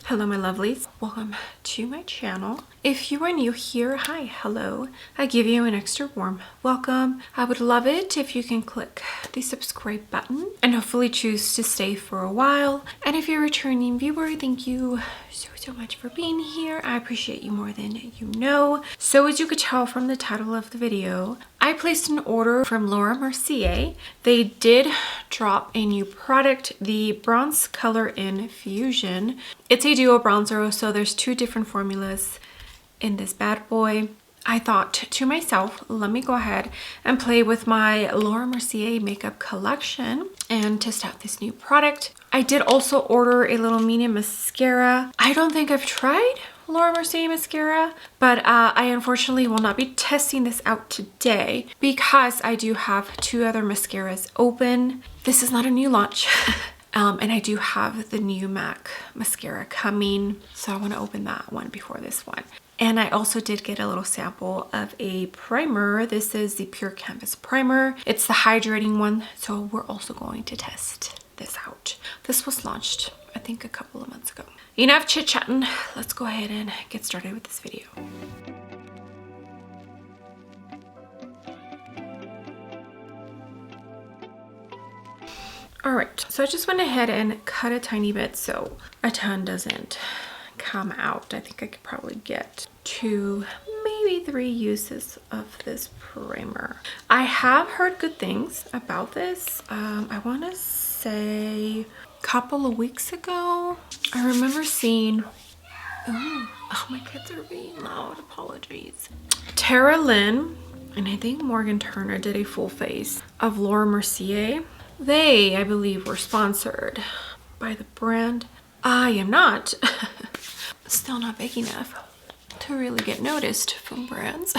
Hello my lovelies, welcome to my channel. If you are new here, hi, hello. I give you an extra warm welcome. I would love it if you can click the subscribe button and hopefully choose to stay for a while. And if you're a returning viewer, thank you so much for being here. I appreciate you more than you know. So as you could tell from the title of the video, I placed an order from Laura Mercier. They did drop a new product, the Bronze Color Infusion. It's a duo bronzer, so there's two different formulas in this bad boy. I thought to myself, let me go ahead and play with my Laura Mercier makeup collection and test out this new product. I did also order a little mini mascara. I don't think I've tried Laura Mercier mascara, but I unfortunately will not be testing this out today because I do have two other mascaras open. This is not a new launch. And I do have the new MAC mascara coming, so I want to open that one before this one. And I also did get a little sample of a primer. This is the Pure Canvas primer. It's the hydrating one, so we're also going to test this out. This was launched, I think, a couple of months ago. Enough chit-chatting. Let's go ahead and get started with this video. All right, so I just went ahead and cut a tiny bit so a ton doesn't come out. I think I could probably get 2, maybe 3 uses of this primer. I have heard good things about this. I want to say a couple of weeks ago, I remember seeing, oh my kids are being loud, apologies. Tara Lynn and I think Morgan Turner did a full face of Laura Mercier. They, I believe, were sponsored by the brand. I am not. Still not big enough to really get noticed from brands.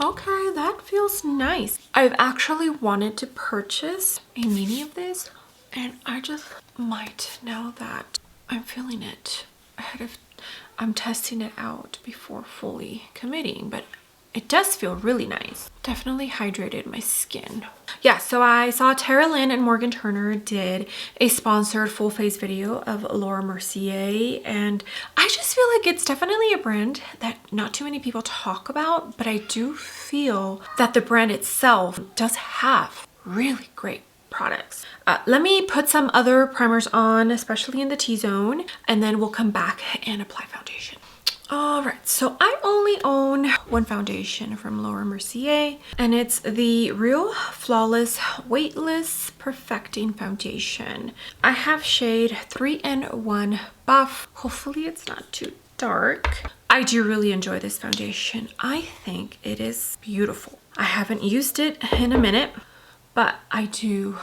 Okay, that feels nice. I've actually wanted to purchase a mini of this, and I just might now that I'm feeling it ahead of I'm testing it out before fully committing, but it does feel really nice. Definitely hydrated my skin. Yeah, so I saw Tara Lynn and Morgan Turner did a sponsored full face video of Laura Mercier, and I just feel like it's definitely a brand that not too many people talk about, but I do feel that the brand itself does have really great products. Let me put some other primers on, especially in the T-zone, and then we'll come back and apply foundation. All right, so I only own one foundation from Laura Mercier, and it's the Real Flawless Weightless Perfecting Foundation. I have shade 3-in-1 Buff. Hopefully it's not too dark. I do really enjoy this foundation. I think it is beautiful. I haven't used it in a minute, but I do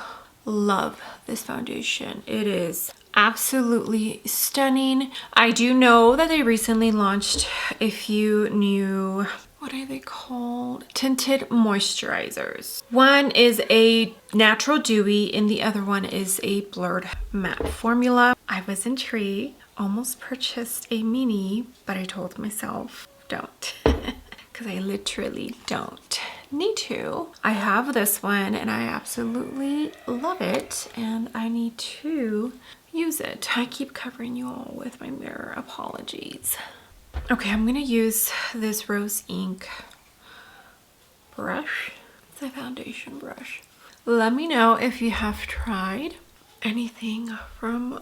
love this foundation. It is absolutely stunning. I do know that they recently launched a few new, what are they called? Tinted moisturizers. One is a natural dewy and the other one is a blurred matte formula. I was intrigued, almost purchased a mini, but I told myself don't. Because I literally don't need to. I have this one and I absolutely love it, and I need to use it. I keep covering you all with my mirror, apologies. Okay, I'm gonna use this rose ink brush. It's a foundation brush. Let me know if you have tried anything from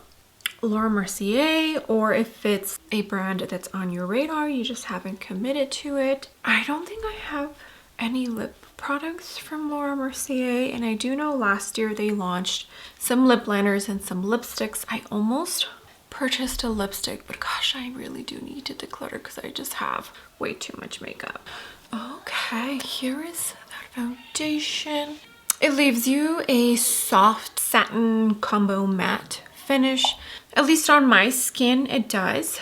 Laura Mercier, or if it's a brand that's on your radar, you just haven't committed to it. I don't think I have any lip products from Laura Mercier, and I do know last year they launched some lip liners and some lipsticks. I almost purchased a lipstick, but gosh, I really do need to declutter because I just have way too much makeup. Okay, here is that foundation. It leaves you a soft satin combo matte finish. At least on my skin, it does.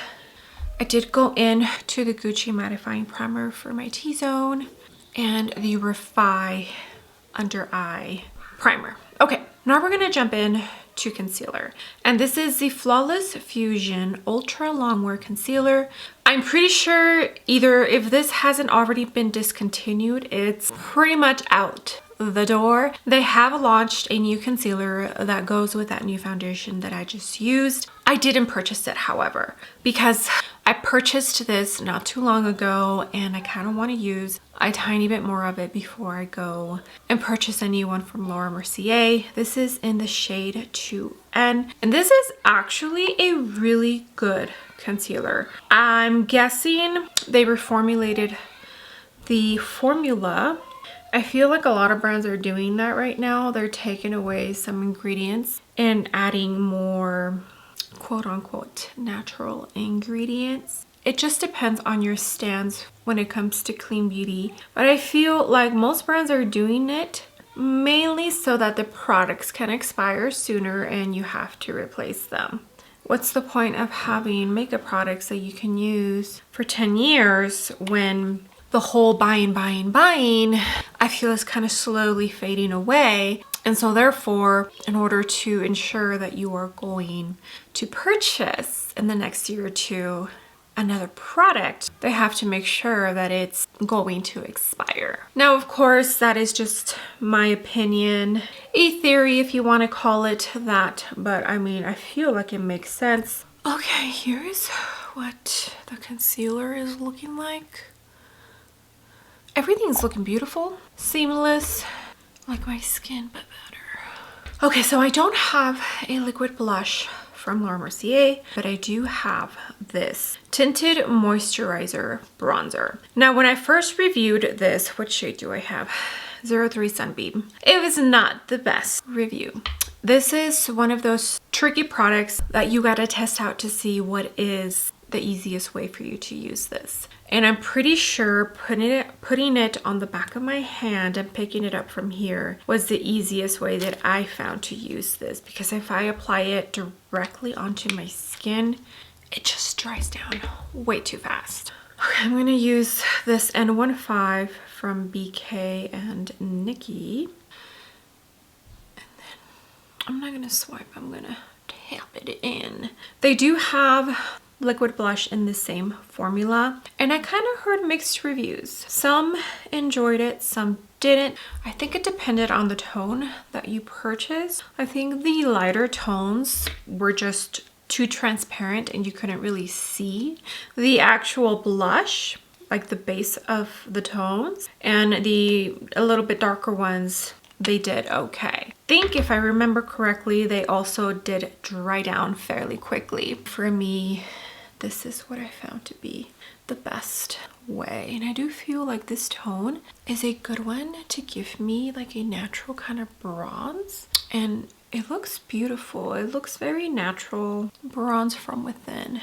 I did go in to the Gucci mattifying primer for my T-zone and the Refi under eye primer. Okay, now we're gonna jump in to concealer, and this is the Flawless Fusion Ultra Longwear Concealer. I'm pretty sure either if this hasn't already been discontinued, it's pretty much out the door. They have launched a new concealer that goes with that new foundation that I just used. I didn't purchase it, however, because I purchased this not too long ago and I kind of want to use a tiny bit more of it before I go and purchase a new one from Laura Mercier. This is in the shade 2N, and this is actually a really good concealer. I'm guessing they reformulated the formula. I feel like a lot of brands are doing that right now. They're taking away some ingredients and adding more quote-unquote natural ingredients. It just depends on your stance when it comes to clean beauty, but I feel like most brands are doing it mainly so that the products can expire sooner and you have to replace them. What's the point of having makeup products that you can use for 10 years when the whole buying, I feel is kind of slowly fading away? And so therefore, in order to ensure that you are going to purchase in the next year or two another product, they have to make sure that it's going to expire. Now, of course, that is just my opinion, a theory if you want to call it that, but I mean, I feel like it makes sense. Okay, here's what the concealer is looking like. Everything's looking beautiful, seamless, like my skin, but better. Okay, so I don't have a liquid blush from Laura Mercier, but I do have this tinted moisturizer bronzer. Now, when I first reviewed this, what shade do I have? 03 Sunbeam. It was not the best review. This is one of those tricky products that you gotta test out to see what is the easiest way for you to use this. And I'm pretty sure putting it on the back of my hand and picking it up from here was the easiest way that I found to use this, because if I apply it directly onto my skin, it just dries down way too fast. Okay, I'm gonna use this N15 from BK and Nikki. And then I'm not gonna swipe, I'm gonna tap it in. They do have liquid blush in the same formula, and I kind of heard mixed reviews. Some enjoyed it, some didn't. I think it depended on the tone that you purchased. I think the lighter tones were just too transparent and you couldn't really see the actual blush, like the base of the tones, and the a little bit darker ones, they did okay. I think if I remember correctly, they also did dry down fairly quickly. For me, this is what I found to be the best way. And I do feel like this tone is a good one to give me like a natural kind of bronze. And it looks beautiful. It looks very natural, bronze from within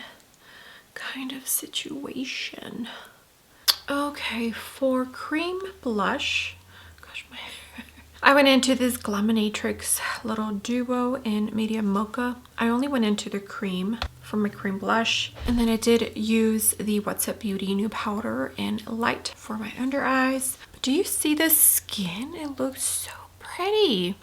kind of situation. Okay, for cream blush, gosh, my I went into this Glaminatrix little duo in medium mocha. I only went into the cream for my cream blush, and then I did use the What's Up Beauty new powder in light for my under eyes. But do you see the skin? It looks so pretty.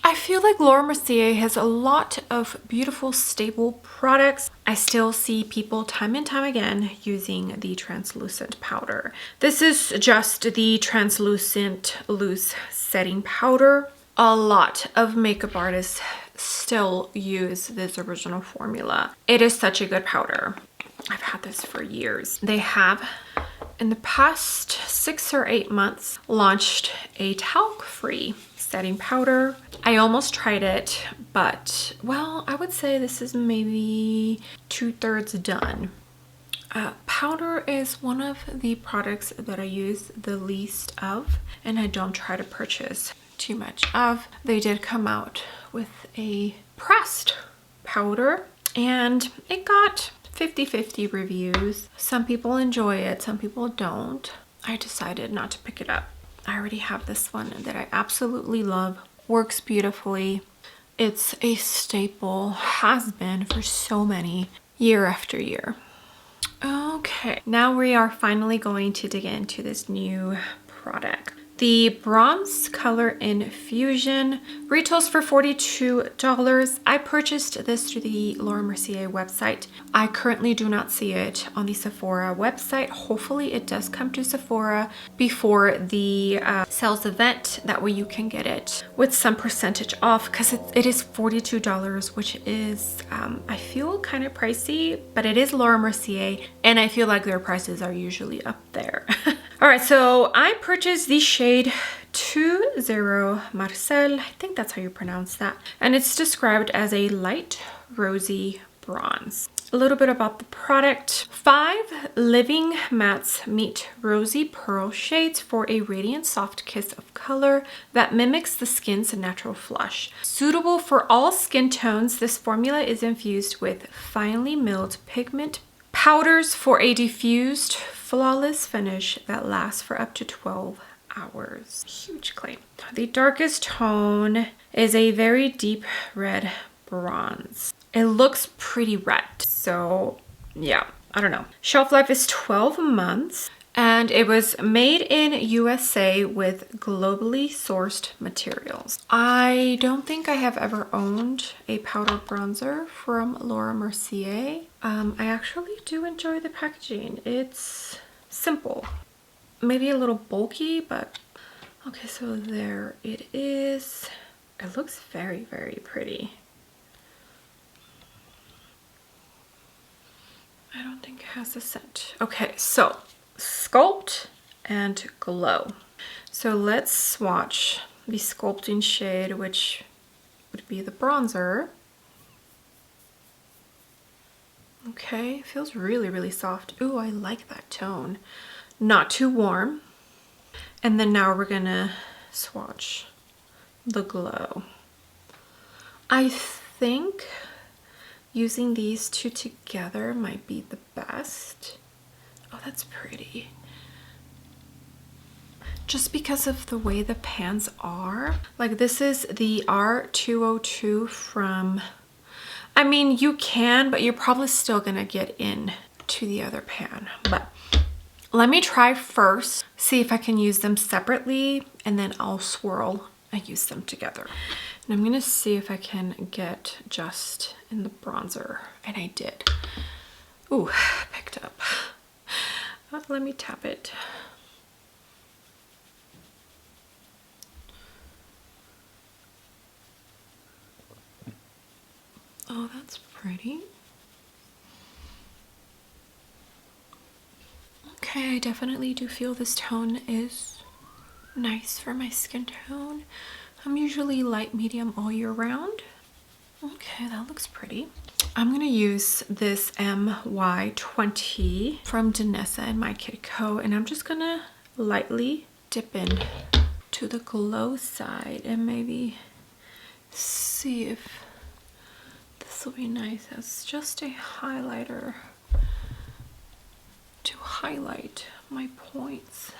I feel like Laura Mercier has a lot of beautiful staple products. I still see people time and time again using the translucent powder. This is just the translucent loose setting powder. A lot of makeup artists still use this original formula. It is such a good powder. I've had this for years. They have, in the past 6 or 8 months, launched a talc-free setting powder. I almost tried it, but well, I would say this is maybe 2/3 done. Powder is one of the products that I use the least of, and I don't try to purchase too much of. They did come out with a pressed powder, and it got 50-50 reviews. Some people enjoy it, some people don't. I decided not to pick it up. I already have this one that I absolutely love. Works beautifully. It's a staple, has been for so many, year after year. Okay, now we are finally going to dig into this new product. The bronze color Infusion retails for $42. I purchased this through the Laura Mercier website. I currently do not see it on the Sephora website. Hopefully it does come to Sephora before the sales event. That way you can get it with some percentage off, because it is $42, which is I feel kind of pricey, but it is Laura Mercier and I feel like their prices are usually up there. All right, so I purchased the shade 20 Marcel. I think that's how you pronounce that. And it's described as a light rosy bronze. A little bit about the product. 5 living mattes meet rosy pearl shades for a radiant soft kiss of color that mimics the skin's natural flush. Suitable for all skin tones, this formula is infused with finely milled pigment powders for a diffused, flawless finish that lasts for up to 12 hours. Huge claim. The darkest tone is a very deep red bronze. It looks pretty red, so yeah, I don't know. Shelf life is 12 months. And it was made in USA with globally sourced materials. I don't think I have ever owned a powder bronzer from Laura Mercier. I actually do enjoy the packaging. It's simple, maybe a little bulky, but okay, so there it is. It looks very, very pretty. I don't think it has a scent. Okay, so sculpt and glow. So let's swatch the sculpting shade, which would be the bronzer. Okay, feels really, really soft. Ooh, I like that tone. Not too warm. And then now we're gonna swatch the glow. I think using these two together might be the best. Oh, that's pretty. Just because of the way the pans are. Like this is the R202 from, I mean, you can, but you're probably still gonna get in to the other pan. But let me try first, see if I can use them separately, and then I'll swirl and use them together. And I'm gonna see if I can get just in the bronzer, and I did. Ooh, picked up. Let me tap it. Oh, that's pretty. Okay, I definitely do feel this tone is nice for my skin tone. I'm usually light medium all year round. Okay, that looks pretty. I'm gonna use this MY20 from Danessa and My Kid Co, and I'm just gonna lightly dip in to the glow side and maybe see if this will be nice as just a highlighter to highlight my points.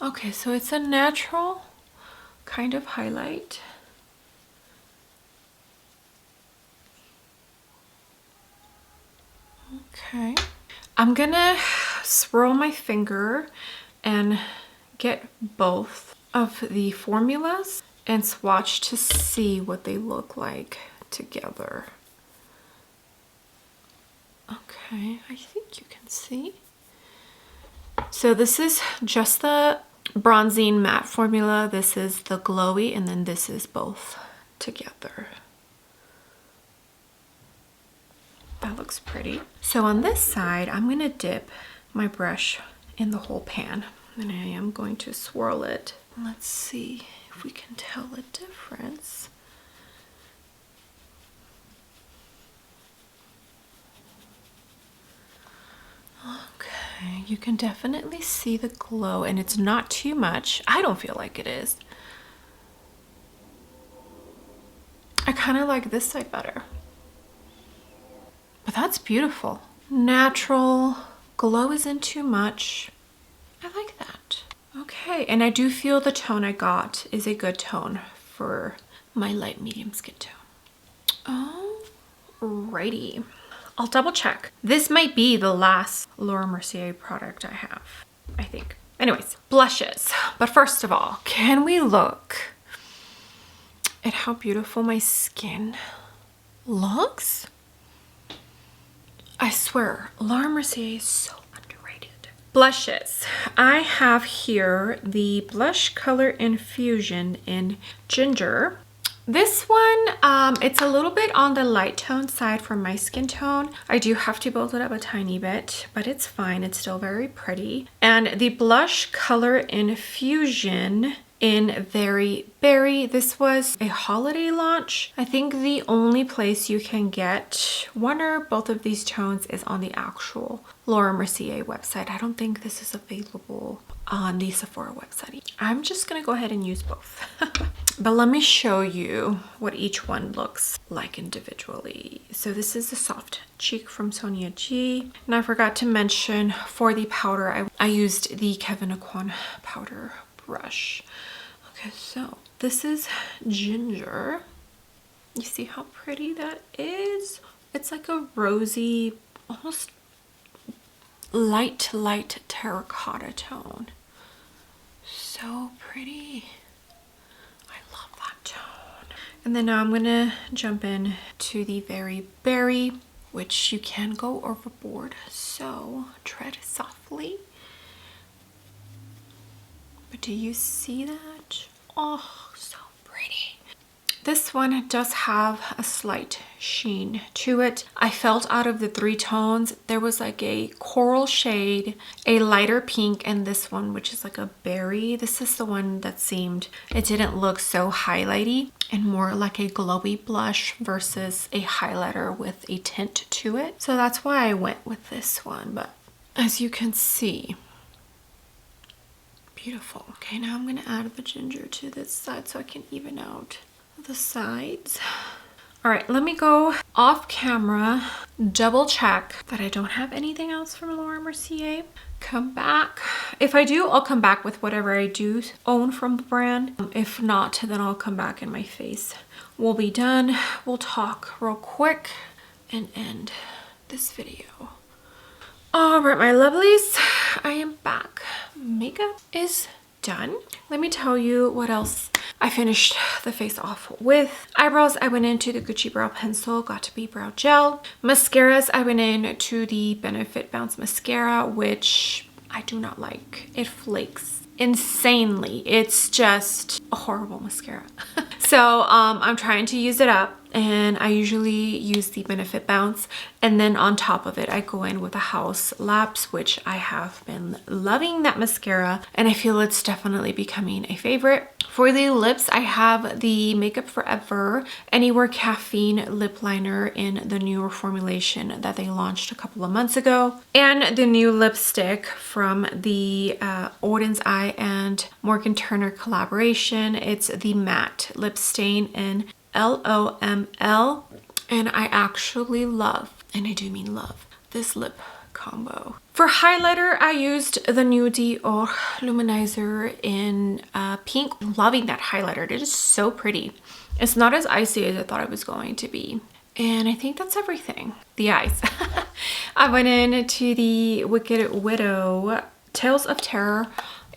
Okay, so it's a natural kind of highlight. Okay, I'm gonna swirl my finger and get both of the formulas and swatch to see what they look like together. Okay, I think you can see. So this is just the bronzing matte formula, this is the glowy, and then this is both together. That looks pretty. So on this side, I'm gonna dip my brush in the whole pan, and I am going to swirl it. Let's see if we can tell a difference. Okay, you can definitely see the glow, and it's not too much. I don't feel like it is. I kind of like this side better. But that's beautiful. Natural, glow isn't too much. I like that. Okay, and I do feel the tone I got is a good tone for my light medium skin tone. Alrighty. I'll double check. This might be the last Laura Mercier product I have, I think. Anyways, blushes. But first of all, can we look at how beautiful my skin looks? I swear, Laura Mercier is so underrated. Blushes. I have here the blush color Infusion in Ginger. This one, it's a little bit on the light tone side for my skin tone. I do have to build it up a tiny bit, but it's fine. It's still very pretty. And the blush color Infusion in Very Berry. This was a holiday launch. I think the only place you can get one or both of these tones is on the actual Laura Mercier website. I don't think this is available on the Sephora website. I'm just gonna go ahead and use both. But let me show you what each one looks like individually. So this is the Soft Cheek from Sonia G. And I forgot to mention for the powder, I used the Kevyn Aucoin powder brush. Okay, so this is Ginger. You see how pretty that is? It's like a rosy, almost light terracotta tone. So pretty. I love that tone. And then now I'm gonna jump in to the Very Berry, which you can go overboard, so tread softly. But do you see that? Oh, so pretty. This one does have a slight sheen to it. I felt out of the three tones, there was like a coral shade, a lighter pink, and this one, which is like a berry. This is the one that seemed, it didn't look so highlighty and more like a glowy blush versus a highlighter with a tint to it. So that's why I went with this one. But as you can see, beautiful. Okay, now I'm gonna add the ginger to this side so I can even out the sides. All right, let me go off camera, double check that I don't have anything else from Laura Mercier. Come back. If I do, I'll come back with whatever I do own from the brand. If not, then I'll come back and my face will be done. We'll talk real quick and end this video. All right, my lovelies, I am back. Makeup is done. Let me tell you what else I finished the face off with. Eyebrows, I went into the Gucci Brow Pencil, got to be brow gel. Mascaras, I went in to the Benefit Bounce Mascara, which I do not like. It flakes insanely. It's just a horrible mascara. So I'm trying to use it up, and I usually use the Benefit Bounce, and then on top of it I go in with a Haus Labs, which I have been loving that mascara, and I feel it's definitely becoming a favorite. For the lips, I have the Makeup Forever Anywhere Caffeine Lip Liner in the newer formulation that they launched a couple of months ago, and the new lipstick from the Odin's Eye and Morgan Turner collaboration. It's the Matte Lip Stain in LOML, and I actually love, and I do mean love, this lip combo. For highlighter, I used the new Dior Luminizer in pink. Loving that highlighter. It is so pretty. It's not as icy as I thought it was going to be. And I think that's everything. The eyes. I went into the Wicked Widow Tales of Terror,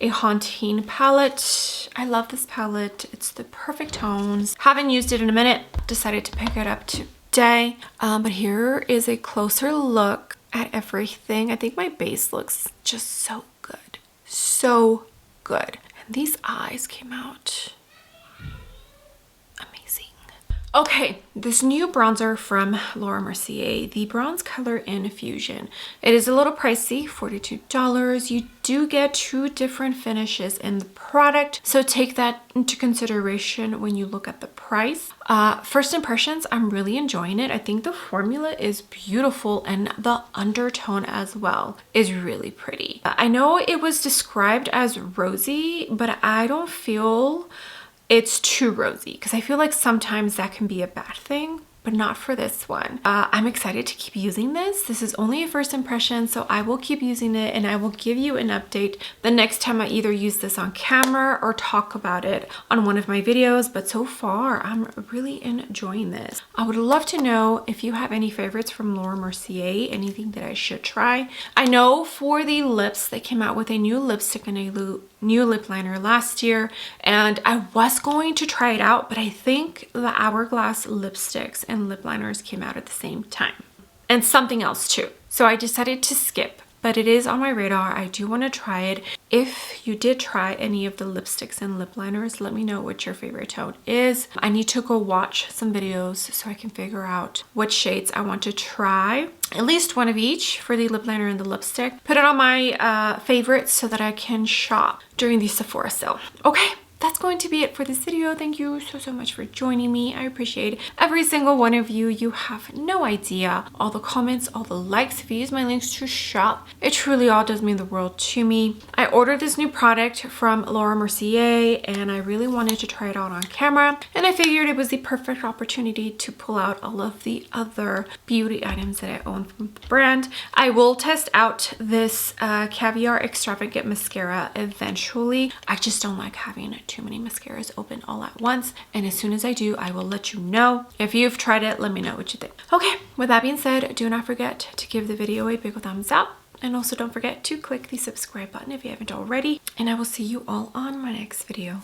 a Haunting palette. I love this palette. It's the perfect tones. Haven't used it in a minute. Decided to pick it up today. But here is a closer look at everything. I think my base looks just so good. So good. And these eyes came out amazing. Okay, this new bronzer from Laura Mercier, the bronze color Infusion. It is a little pricey, $42. You do get two different finishes in the product, so take that into consideration when you look at the price. First impressions, I'm really enjoying it. I think the formula is beautiful, and the undertone as well is really pretty. I know it was described as rosy, but I don't feel it's too rosy, because I feel like sometimes that can be a bad thing. but not for this one. I'm excited to keep using this. This is only a first impression, so I will keep using it and I will give you an update the next time I either use this on camera or talk about it on one of my videos. But so far, I'm really enjoying this. I would love to know if you have any favorites from Laura Mercier, anything that I should try. I know for the lips, they came out with a new lipstick and a new lip liner last year, and I was going to try it out, but I think the Hourglass lipsticks and lip liners came out at the same time, and something else too. So I decided to skip, but it is on my radar. I do want to try it. If you did try any of the lipsticks and lip liners, let me know what your favorite tone is. I need to go watch some videos so I can figure out what shades I want to try. At least one of each for the lip liner and the lipstick. Put it on my favorites so that I can shop during the Sephora sale. Okay. That's going to be it for this video. Thank you so much for joining me. I appreciate every single one of you. You have no idea. All the comments, all the likes. If you use my links to shop, it truly all does mean the world to me. I ordered this new product from Laura Mercier and I really wanted to try it out on camera. And I figured it was the perfect opportunity to pull out all of the other beauty items that I own from the brand. I will test out this Caviar Extravagant Mascara eventually. I just don't like having too many mascaras open all at once, and as soon as I do, I will let you know. If you've tried it, let me know what you think. Okay, with that being said, do not forget to give the video a big thumbs up, and also don't forget to click the subscribe button if you haven't already, and I will see you all on my next video.